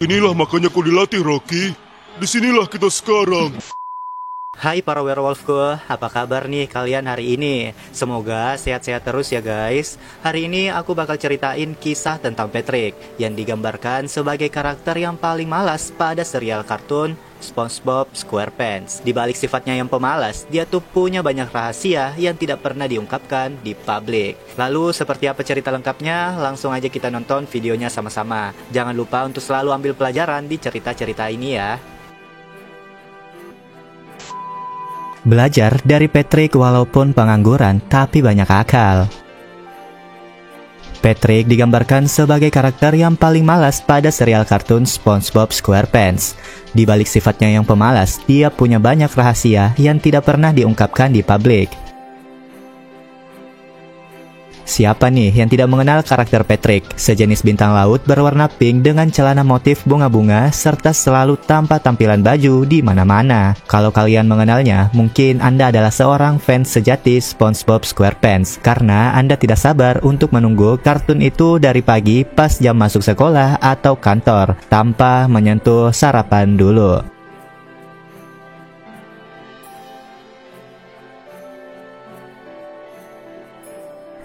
Inilah makanya kau dilatih, Rocky. Disinilah kita sekarang. Hai para werewolfku, apa kabar nih kalian hari ini? Semoga sehat-sehat terus ya guys. Hari ini aku bakal ceritain kisah tentang Patrick yang digambarkan sebagai karakter yang paling malas pada serial kartun SpongeBob SquarePants. Di balik sifatnya yang pemalas, dia tuh punya banyak rahasia yang tidak pernah diungkapkan di publik. Lalu seperti apa cerita lengkapnya? Langsung aja kita nonton videonya sama-sama. Jangan lupa untuk selalu ambil pelajaran di cerita-cerita ini ya. Belajar dari Patrick walaupun pengangguran tapi banyak akal. Patrick digambarkan sebagai karakter yang paling malas pada serial kartun SpongeBob SquarePants. Di balik sifatnya yang pemalas, dia punya banyak rahasia yang tidak pernah diungkapkan di publik. Siapa nih yang tidak mengenal karakter Patrick? Sejenis bintang laut berwarna pink dengan celana motif bunga-bunga serta selalu tanpa tampilan baju di mana-mana. Kalau kalian mengenalnya, mungkin Anda adalah seorang fans sejati SpongeBob SquarePants karena Anda tidak sabar untuk menunggu kartun itu dari pagi pas jam masuk sekolah atau kantor tanpa menyentuh sarapan dulu.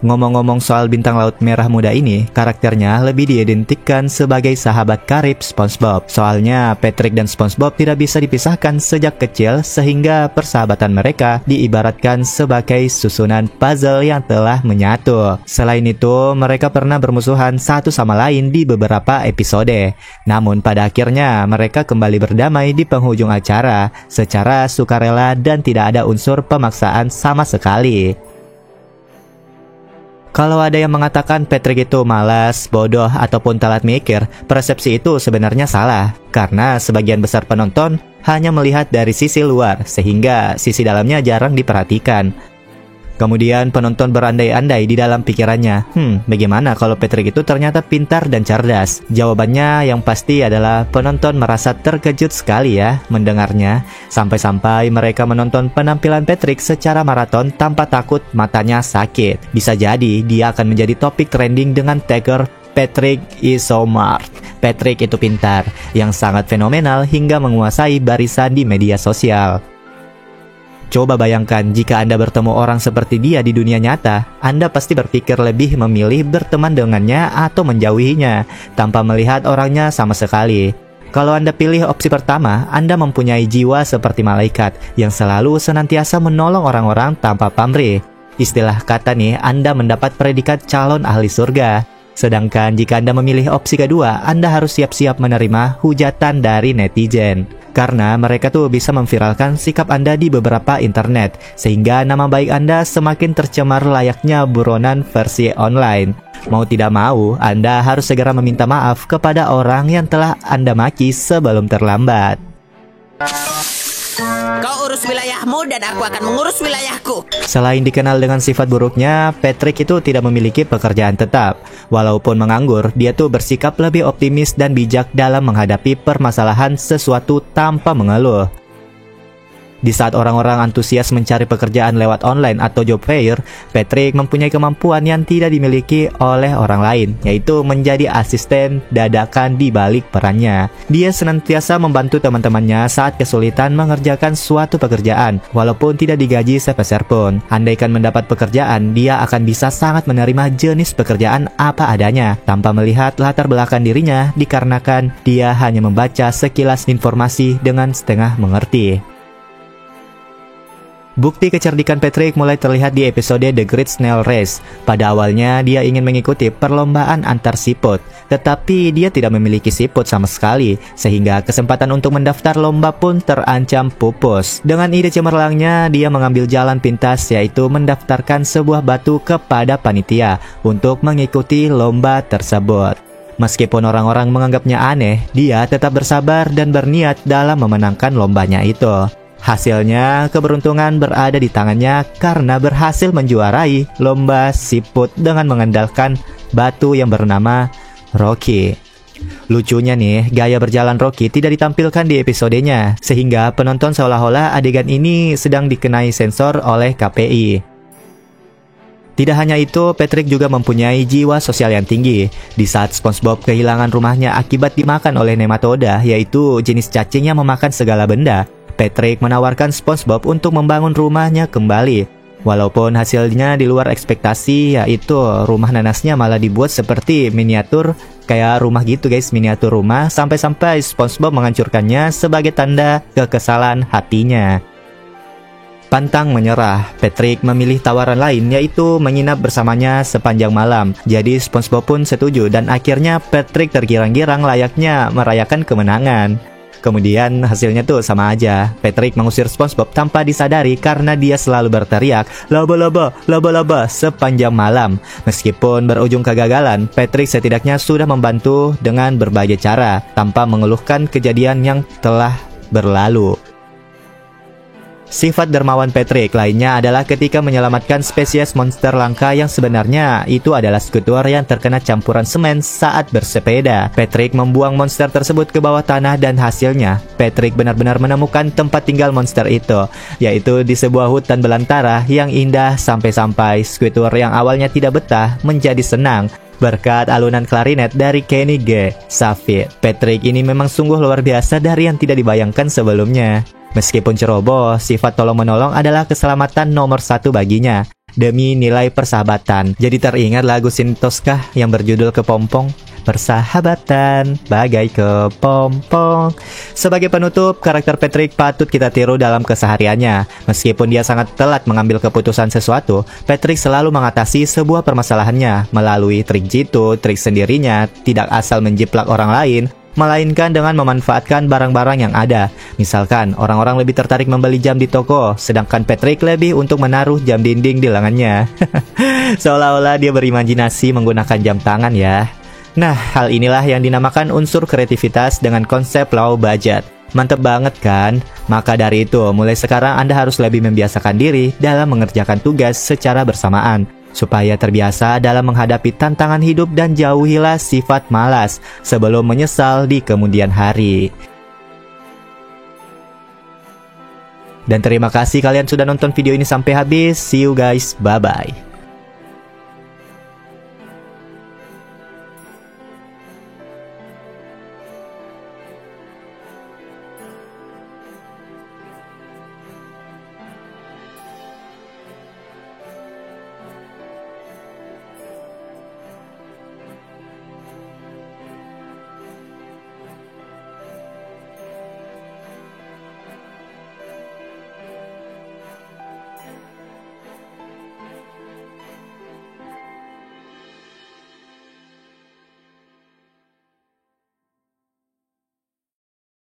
Ngomong-ngomong soal bintang laut merah muda ini, karakternya lebih diidentikan sebagai sahabat karib SpongeBob. Soalnya Patrick dan SpongeBob tidak bisa dipisahkan sejak kecil sehingga persahabatan mereka diibaratkan sebagai susunan puzzle yang telah menyatu. Selain itu, mereka pernah bermusuhan satu sama lain di beberapa episode. Namun pada akhirnya mereka kembali berdamai di penghujung acara secara sukarela dan tidak ada unsur pemaksaan sama sekali. Kalau ada yang mengatakan Patrick itu malas, bodoh, ataupun telat mikir, persepsi itu sebenarnya salah. Karena sebagian besar penonton hanya melihat dari sisi luar, sehingga sisi dalamnya jarang diperhatikan. Kemudian penonton berandai-andai di dalam pikirannya, bagaimana kalau Patrick itu ternyata pintar dan cerdas? Jawabannya yang pasti adalah penonton merasa terkejut sekali ya mendengarnya. Sampai-sampai mereka menonton penampilan Patrick secara maraton tanpa takut matanya sakit. Bisa jadi dia akan menjadi topik trending dengan tagger Patrick is so smart. Patrick itu pintar, yang sangat fenomenal hingga menguasai barisan di media sosial. Coba bayangkan jika Anda bertemu orang seperti dia di dunia nyata, Anda pasti berpikir lebih memilih berteman dengannya atau menjauhinya, tanpa melihat orangnya sama sekali. Kalau Anda pilih opsi pertama, Anda mempunyai jiwa seperti malaikat, yang selalu senantiasa menolong orang-orang tanpa pamrih. Istilah kata nih, Anda mendapat predikat calon ahli surga. Sedangkan jika Anda memilih opsi kedua, Anda harus siap-siap menerima hujatan dari netizen. Karena mereka tuh bisa memviralkan sikap Anda di beberapa internet, sehingga nama baik Anda semakin tercemar layaknya buronan versi online. Mau tidak mau, Anda harus segera meminta maaf kepada orang yang telah Anda maki sebelum terlambat. Kau urus wilayahmu dan aku akan mengurus wilayahku. Selain dikenal dengan sifat buruknya, Patrick itu tidak memiliki pekerjaan tetap. Walaupun menganggur, dia tuh bersikap lebih optimis dan bijak dalam menghadapi permasalahan sesuatu tanpa mengeluh. Di saat orang-orang antusias mencari pekerjaan lewat online atau job fair, Patrick mempunyai kemampuan yang tidak dimiliki oleh orang lain, yaitu menjadi asisten dadakan di balik perannya. Dia senantiasa membantu teman-temannya saat kesulitan mengerjakan suatu pekerjaan, walaupun tidak digaji sepeser pun. Andaikan mendapat pekerjaan, dia akan bisa sangat menerima jenis pekerjaan apa adanya, tanpa melihat latar belakang dirinya, dikarenakan dia hanya membaca sekilas informasi dengan setengah mengerti. Bukti kecerdikan Patrick mulai terlihat di episode The Great Snail Race. Pada awalnya, dia ingin mengikuti perlombaan antar siput, tetapi dia tidak memiliki siput sama sekali, sehingga kesempatan untuk mendaftar lomba pun terancam pupus. Dengan ide cemerlangnya, dia mengambil jalan pintas, yaitu mendaftarkan sebuah batu kepada panitia untuk mengikuti lomba tersebut. Meskipun orang-orang menganggapnya aneh, dia tetap bersabar dan berniat dalam memenangkan lombanya itu. Hasilnya, keberuntungan berada di tangannya karena berhasil menjuarai lomba siput dengan mengandalkan batu yang bernama Rocky. Lucunya nih, gaya berjalan Rocky tidak ditampilkan di episodenya, sehingga penonton seolah-olah adegan ini sedang dikenai sensor oleh KPI. Tidak hanya itu, Patrick juga mempunyai jiwa sosial yang tinggi. Di saat SpongeBob kehilangan rumahnya akibat dimakan oleh nematoda, yaitu jenis cacing yang memakan segala benda, Patrick menawarkan SpongeBob untuk membangun rumahnya kembali. Walaupun hasilnya di luar ekspektasi, yaitu rumah nanasnya malah dibuat seperti miniatur, kayak rumah gitu guys, miniatur rumah, sampai-sampai SpongeBob menghancurkannya sebagai tanda kekesalan hatinya. Pantang menyerah, Patrick memilih tawaran lain, yaitu menginap bersamanya sepanjang malam. Jadi SpongeBob pun setuju dan akhirnya Patrick tergirang-girang layaknya merayakan kemenangan. Kemudian hasilnya tuh sama aja. Patrick mengusir SpongeBob tanpa disadari karena dia selalu berteriak "Laba-laba, laba-laba" sepanjang malam. Meskipun berujung kegagalan, Patrick setidaknya sudah membantu dengan berbagai cara tanpa mengeluhkan kejadian yang telah berlalu. Sifat dermawan Patrick lainnya adalah ketika menyelamatkan spesies monster langka yang sebenarnya itu adalah Squidward yang terkena campuran semen saat bersepeda. Patrick membuang monster tersebut ke bawah tanah dan hasilnya Patrick benar-benar menemukan tempat tinggal monster itu, yaitu di sebuah hutan belantara yang indah sampai-sampai Squidward yang awalnya tidak betah menjadi senang berkat alunan klarinet dari Kenny G. Savit. Patrick ini memang sungguh luar biasa dari yang tidak dibayangkan sebelumnya. Meskipun ceroboh, sifat tolong-menolong adalah keselamatan nomor 1 baginya, demi nilai persahabatan. Jadi teringat lagu Sin Tosca yang berjudul Kepompong, persahabatan bagai kepompong. Sebagai penutup, karakter Patrick patut kita tiru dalam kesehariannya. Meskipun dia sangat telat mengambil keputusan sesuatu, Patrick selalu mengatasi sebuah permasalahannya melalui trik jitu, trik sendirinya, tidak asal menjiplak orang lain, melainkan dengan memanfaatkan barang-barang yang ada. Misalkan, orang-orang lebih tertarik membeli jam di toko, sedangkan Patrick lebih untuk menaruh jam dinding di lengannya. Seolah-olah dia berimajinasi menggunakan jam tangan ya. Nah, hal inilah yang dinamakan unsur kreativitas dengan konsep low budget. Mantep banget kan? Maka dari itu, mulai sekarang Anda harus lebih membiasakan diri dalam mengerjakan tugas secara bersamaan, supaya terbiasa dalam menghadapi tantangan hidup dan jauhilah sifat malas sebelum menyesal di kemudian hari. Dan terima kasih kalian sudah nonton video ini sampai habis. See you guys, bye-bye.